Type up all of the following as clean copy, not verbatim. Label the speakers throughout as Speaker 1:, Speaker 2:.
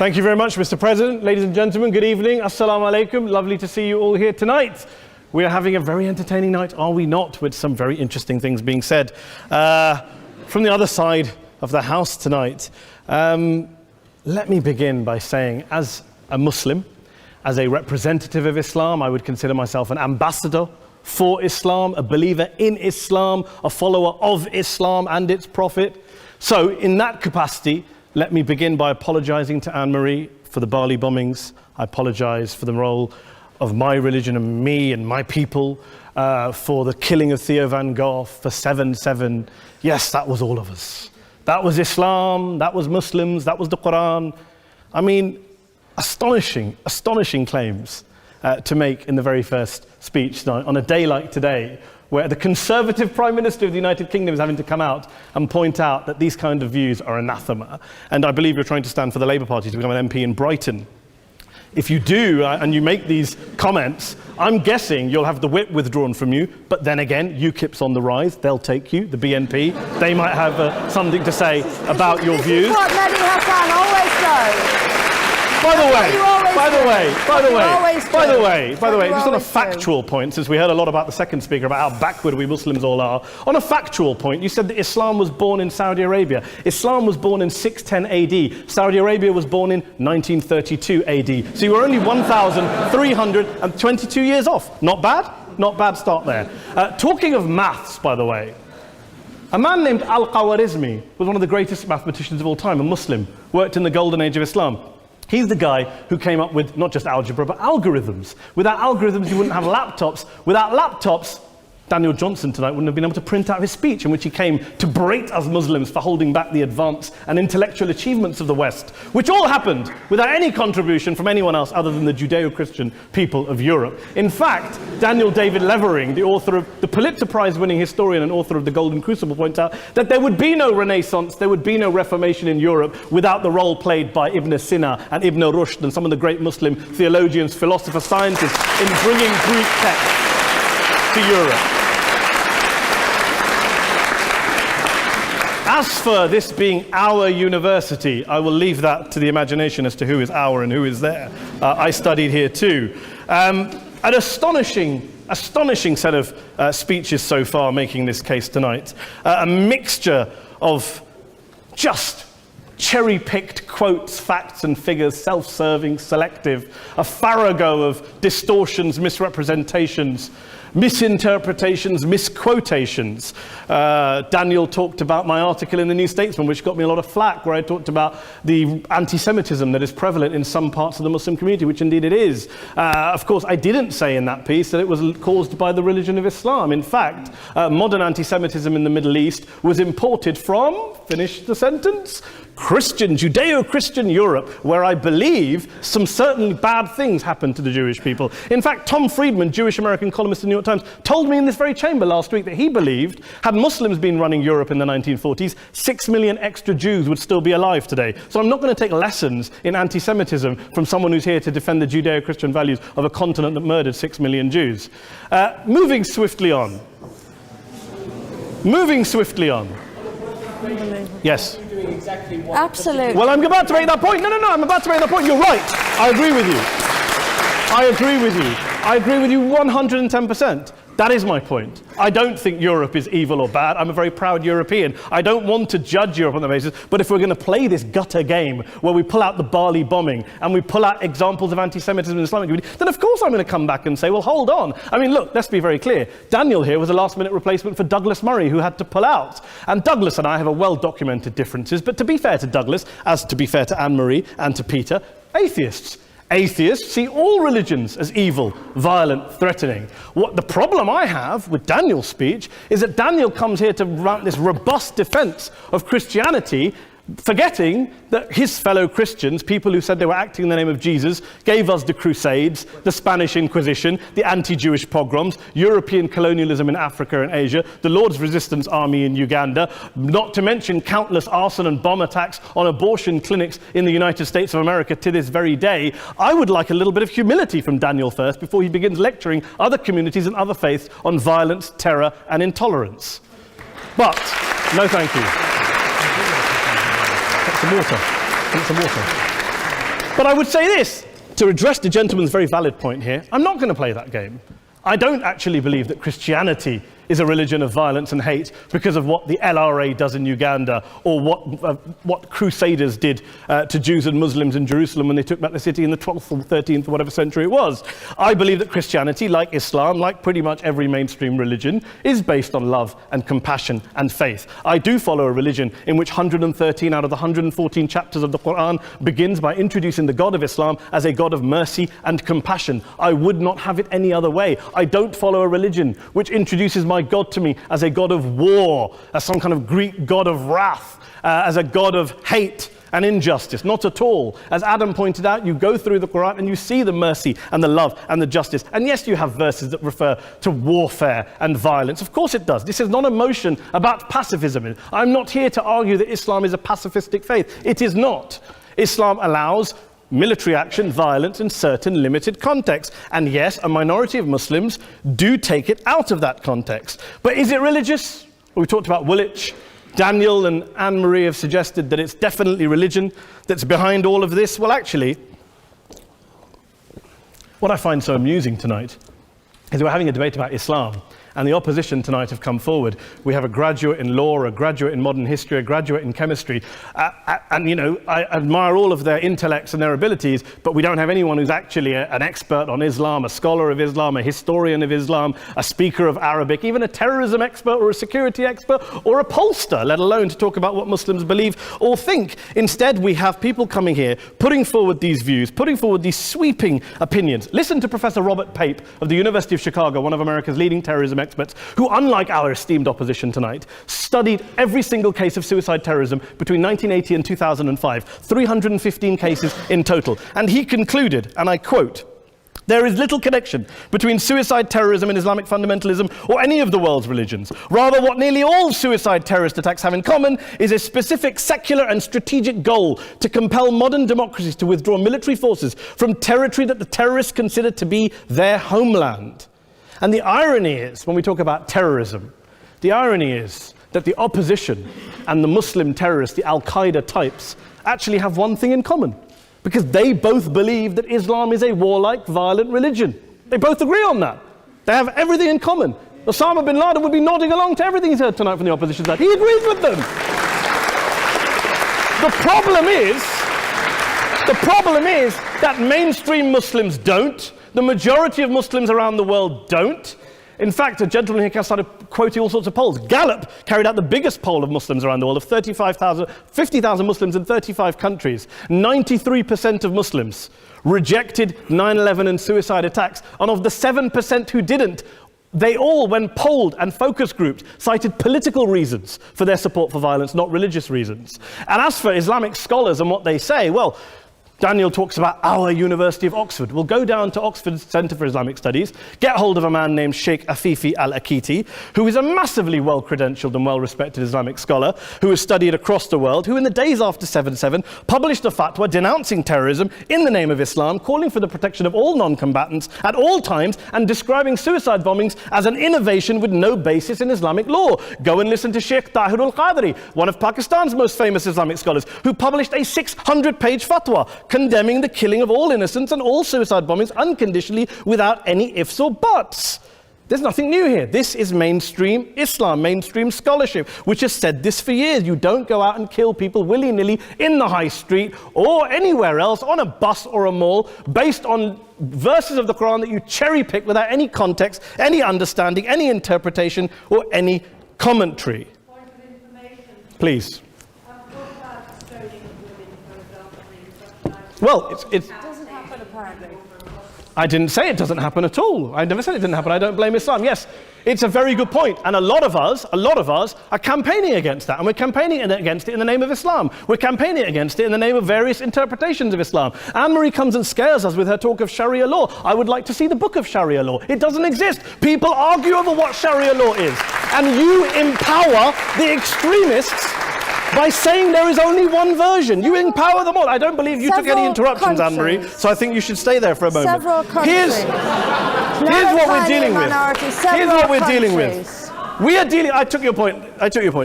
Speaker 1: Thank you very much, Mr. President. Ladies and gentlemen, good evening. Assalamu alaikum. Lovely to see you all here tonight. We are having a very entertaining night, are we not, with some very interesting things being said from the other side of the house tonight. Let me begin by saying, as a Muslim, as a representative of Islam, I would consider myself an ambassador for Islam, a believer in Islam, a follower of Islam and its Prophet. So in that capacity, let me begin by apologizing to Anne-Marie for the Bali bombings. I apologize for the role of my religion and me and my people, for the killing of Theo van Gogh, for 7/7. Yes, that was all of us. That was Islam, that was Muslims, that was the Quran. I mean, astonishing claims to make in the very first speech tonight, on a day like today, where the Conservative Prime Minister of the United Kingdom is having to come out and point out that these kind of views are anathema. And I believe you're trying to stand for the Labour Party to become an MP in Brighton. If you do, and you make these comments, I'm guessing you'll have the whip withdrawn from you, but then again, UKIP's on the rise, they'll take you, the BNP, they might have something to say about your views.
Speaker 2: This is what Mehdi Hasan always does.
Speaker 1: By the way, just on a factual point, since we heard a lot about the second speaker, about how backward we Muslims all are, on a factual point, you said that Islam was born in Saudi Arabia. Islam was born in 610 AD. Saudi Arabia was born in 1932 AD. So you were only 1,322 years off. Not bad? Not bad start there. Talking of maths, by the way, a man named Al-Khawarizmi was one of the greatest mathematicians of all time, a Muslim, worked in the golden age of Islam. He's the guy who came up with not just algebra, but algorithms. Without algorithms, you wouldn't have laptops. Without laptops, Daniel Johnson tonight wouldn't have been able to print out his speech in which he came to berate us Muslims for holding back the advance and intellectual achievements of the West, which all happened without any contribution from anyone else other than the Judeo-Christian people of Europe. In fact, Daniel David Levering, the author of the Pulitzer Prize-winning historian and author of The Golden Crucible, points out that there would be no Renaissance, there would be no Reformation in Europe without the role played by Ibn Sina and Ibn Rushd and some of the great Muslim theologians, philosophers, scientists in bringing Greek texts to Europe. As for this being our university, I will leave that to the imagination as to who is our and who is there. I studied here too. An astonishing set of speeches so far making this case tonight. A mixture of just cherry-picked quotes, facts and figures, self-serving, selective, a farrago of distortions, misrepresentations, misinterpretations, misquotations. Daniel talked about my article in the New Statesman, which got me a lot of flack, where I talked about the anti-Semitism that is prevalent in some parts of the Muslim community, which indeed it is. Of course, I didn't say in that piece that it was caused by the religion of Islam. In fact, modern anti-Semitism in the Middle East was imported from, finish the sentence, Judeo-Christian Europe, where I believe some certainly bad things happened to the Jewish people. In fact, Tom Friedman, Jewish-American columnist in the New York Times, told me in this very chamber last week that he believed, had Muslims been running Europe in the 1940s, 6 million extra Jews would still be alive today. So I'm not going to take lessons in anti-Semitism from someone who's here to defend the Judeo-Christian values of a continent that murdered 6 million Jews. Moving swiftly on. Yes.
Speaker 2: Absolutely.
Speaker 1: Well, I'm about to make that point. No, I'm about to make that point. You're right. I agree with you 110%. That is my point. I don't think Europe is evil or bad. I'm a very proud European. I don't want to judge Europe on that basis, but if we're going to play this gutter game where we pull out the Bali bombing and we pull out examples of anti-Semitism in the Islamic community, then of course I'm going to come back and say, well, hold on. I mean, look, let's be very clear. Daniel here was a last-minute replacement for Douglas Murray, who had to pull out. And Douglas and I have a well-documented differences, but to be fair to Douglas, as to be fair to Anne-Marie and to Peter, atheists see all religions as evil, violent, threatening. What the problem I have with Daniel's speech is that Daniel comes here to run this robust defense of Christianity, forgetting that his fellow Christians, people who said they were acting in the name of Jesus, gave us the Crusades, the Spanish Inquisition, the anti-Jewish pogroms, European colonialism in Africa and Asia, the Lord's Resistance Army in Uganda, not to mention countless arson and bomb attacks on abortion clinics in the United States of America to this very day. I would like a little bit of humility from Daniel first before he begins lecturing other communities and other faiths on violence, terror and intolerance. But, no thank you. Some water. But I would say this, to address the gentleman's very valid point here, I'm not going to play that game. I don't actually believe that Christianity is a religion of violence and hate because of what the LRA does in Uganda or what Crusaders did to Jews and Muslims in Jerusalem when they took back the city in the 12th or 13th or whatever century it was. I believe that Christianity, like Islam, like pretty much every mainstream religion, is based on love and compassion and faith. I do follow a religion in which 113 out of the 114 chapters of the Quran begins by introducing the God of Islam as a God of mercy and compassion. I would not have it any other way. I don't follow a religion which introduces my God to me as a God of war, as some kind of Greek God of wrath, as a God of hate and injustice. Not at all. As Adam pointed out, you go through the Quran and you see the mercy and the love and the justice. And yes, you have verses that refer to warfare and violence. Of course it does. This is not a motion about pacifism. I'm not here to argue that Islam is a pacifistic faith. It is not. Islam allows military action, violence in certain limited contexts. And yes, a minority of Muslims do take it out of that context. But is it religious? Well, we talked about Woolwich. Daniel and Anne-Marie have suggested that it's definitely religion that's behind all of this. Well, actually, what I find so amusing tonight is we're having a debate about Islam. And the opposition tonight have come forward. We have a graduate in law, a graduate in modern history, a graduate in chemistry. And, you know, I admire all of their intellects and their abilities, but we don't have anyone who's actually an expert on Islam, a scholar of Islam, a historian of Islam, a speaker of Arabic, even a terrorism expert or a security expert or a pollster, let alone to talk about what Muslims believe or think. Instead, we have people coming here, putting forward these views, putting forward these sweeping opinions. Listen to Professor Robert Pape of the University of Chicago, one of America's leading terrorism experts, who, unlike our esteemed opposition tonight, studied every single case of suicide terrorism between 1980 and 2005, 315 cases in total. And he concluded, and I quote, "There is little connection between suicide terrorism and Islamic fundamentalism or any of the world's religions. Rather, what nearly all suicide terrorist attacks have in common is a specific secular and strategic goal to compel modern democracies to withdraw military forces from territory that the terrorists consider to be their homeland." And the irony is, when we talk about terrorism, the irony is that the opposition and the Muslim terrorists, the Al-Qaeda types, actually have one thing in common, because they both believe that Islam is a warlike, violent religion. They both agree on that. They have everything in common. Osama bin Laden would be nodding along to everything he's heard tonight from the opposition side. He agrees with them. The problem is that mainstream Muslims don't. The majority of Muslims around the world don't. In fact, a gentleman here started quoting all sorts of polls. Gallup carried out the biggest poll of Muslims around the world, of 50,000 Muslims in 35 countries. 93% of Muslims rejected 9/11 and suicide attacks. And of the 7% who didn't, they all, when polled and focus grouped, cited political reasons for their support for violence, not religious reasons. And as for Islamic scholars and what they say, well, Daniel talks about our University of Oxford. We'll go down to Oxford Centre for Islamic Studies, get hold of a man named Sheikh Afifi al-Akiti, who is a massively well-credentialed and well-respected Islamic scholar who has studied across the world, who in the days after 7/7 published a fatwa denouncing terrorism in the name of Islam, calling for the protection of all non-combatants at all times, and describing suicide bombings as an innovation with no basis in Islamic law. Go and listen to Sheikh Tahir al-Qadri, one of Pakistan's most famous Islamic scholars, who published a 600-page fatwa condemning the killing of all innocents and all suicide bombings unconditionally without any ifs or buts. There's nothing new here. This is mainstream Islam, mainstream scholarship, which has said this for years. You don't go out and kill people willy-nilly in the high street or anywhere else, on a bus or a mall, based on verses of the Quran that you cherry-pick without any context, any understanding, any interpretation, or any commentary.
Speaker 3: Point of information.
Speaker 1: Please.
Speaker 3: Well,
Speaker 2: it doesn't happen apparently.
Speaker 1: I didn't say it doesn't happen at all. I never said it didn't happen. I don't blame Islam. Yes, it's a very good point. And a lot of us are campaigning against that. And we're campaigning against it in the name of Islam. We're campaigning against it in the name of various interpretations of Islam. Anne-Marie comes and scares us with her talk of Sharia law. I would like to see the book of Sharia law. It doesn't exist. People argue over what Sharia law is. And you empower the extremists by saying there is only one version. You empower them all. I don't believe you took any interruptions, Anne-Marie, so I think you should stay there for a moment.
Speaker 2: Several countries.
Speaker 1: Here's what we're dealing with. Here's what we're dealing with. We are dealing, I took your point.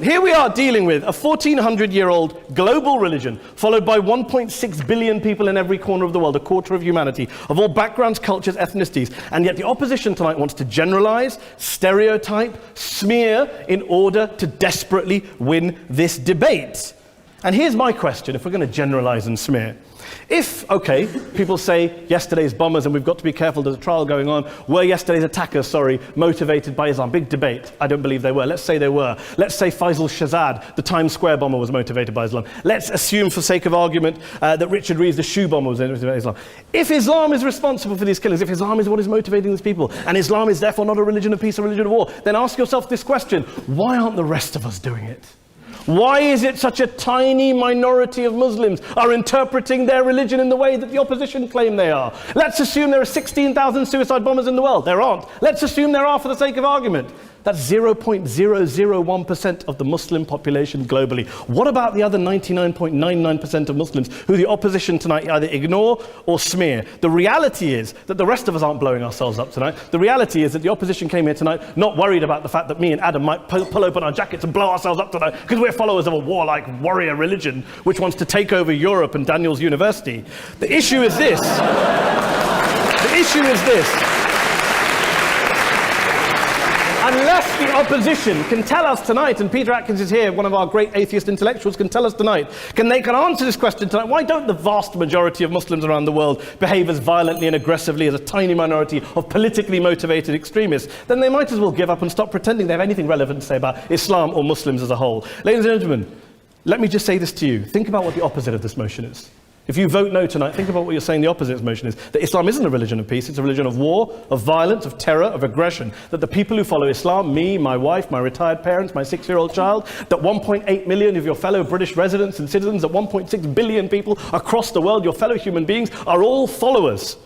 Speaker 1: Here we are dealing with a 1400-year-old global religion followed by 1.6 billion people in every corner of the world, a quarter of humanity, of all backgrounds, cultures, ethnicities. And yet the opposition tonight wants to generalize, stereotype, smear in order to desperately win this debate. And here's my question, if we're going to generalize and smear. If, okay, people say yesterday's bombers, and we've got to be careful, there's a trial going on, were yesterday's attackers, motivated by Islam? Big debate. I don't believe they were. Let's say they were. Let's say Faisal Shahzad, the Times Square bomber, was motivated by Islam. Let's assume, for sake of argument, that Richard Reeves, the shoe bomber, was motivated by Islam. If Islam is responsible for these killings, if Islam is what is motivating these people, and Islam is therefore not a religion of peace, a religion of war, then ask yourself this question: why aren't the rest of us doing it? Why is it such a tiny minority of Muslims are interpreting their religion in the way that the opposition claim they are? Let's assume there are 16,000 suicide bombers in the world. There aren't. Let's assume there are for the sake of argument. That's 0.001% of the Muslim population globally. What about the other 99.99% of Muslims who the opposition tonight either ignore or smear? The reality is that the rest of us aren't blowing ourselves up tonight. The reality is that the opposition came here tonight not worried about the fact that me and Adam might pull open our jackets and blow ourselves up tonight because we're followers of a warlike warrior religion which wants to take over Europe and Daniel's university. The issue is this. Unless the opposition can tell us tonight, and Peter Atkins is here, one of our great atheist intellectuals, can tell us tonight, can answer this question tonight: why don't the vast majority of Muslims around the world behave as violently and aggressively as a tiny minority of politically motivated extremists? Then they might as well give up and stop pretending they have anything relevant to say about Islam or Muslims as a whole. Ladies and gentlemen, let me just say this to you. Think about what the opposite of this motion is. If you vote no tonight, think about what you're saying the opposite motion is. That Islam isn't a religion of peace, it's a religion of war, of violence, of terror, of aggression. That the people who follow Islam, me, my wife, my retired parents, my 6-year-old child, that 1.8 million of your fellow British residents and citizens, that 1.6 billion people across the world, your fellow human beings, are all followers,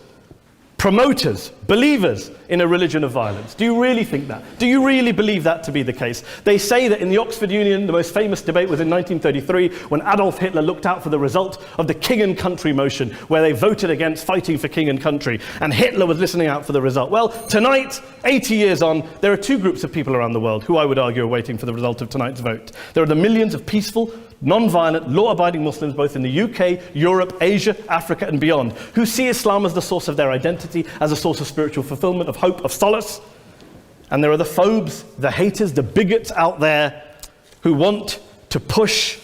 Speaker 1: promoters, believers in a religion of violence. Do you really think that? Do you really believe that to be the case? They say that in the Oxford Union, the most famous debate was in 1933 when Adolf Hitler looked out for the result of the King and Country motion, where they voted against fighting for King and Country, and Hitler was listening out for the result. Well, tonight, 80 years on, there are two groups of people around the world who I would argue are waiting for the result of tonight's vote. There are the millions of peaceful, non-violent, law-abiding Muslims both in the UK, Europe, Asia, Africa and beyond, who see Islam as the source of their identity, as a source of spiritual fulfillment, of hope, of solace. And there are the phobes, the haters, the bigots out there who want to push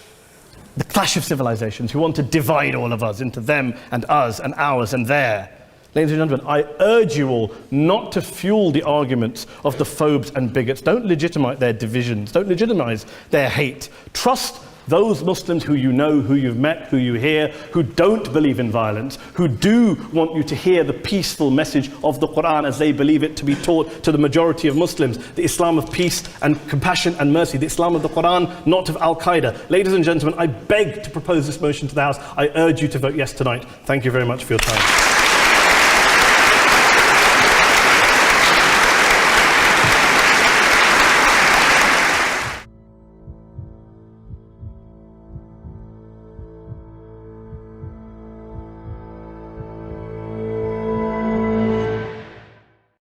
Speaker 1: the clash of civilizations, who want to divide all of us into them and us and ours and their. Ladies and gentlemen, I urge you all not to fuel the arguments of the phobes and bigots. Don't legitimize their divisions. Don't legitimize their hate. Trust those Muslims who you know, who you've met, who you hear, who don't believe in violence, who do want you to hear the peaceful message of the Quran as they believe it to be taught to the majority of Muslims, the Islam of peace and compassion and mercy, the Islam of the Quran, not of Al-Qaeda. Ladies and gentlemen, I beg to propose this motion to the House. I urge you to vote yes tonight. Thank you very much for your time.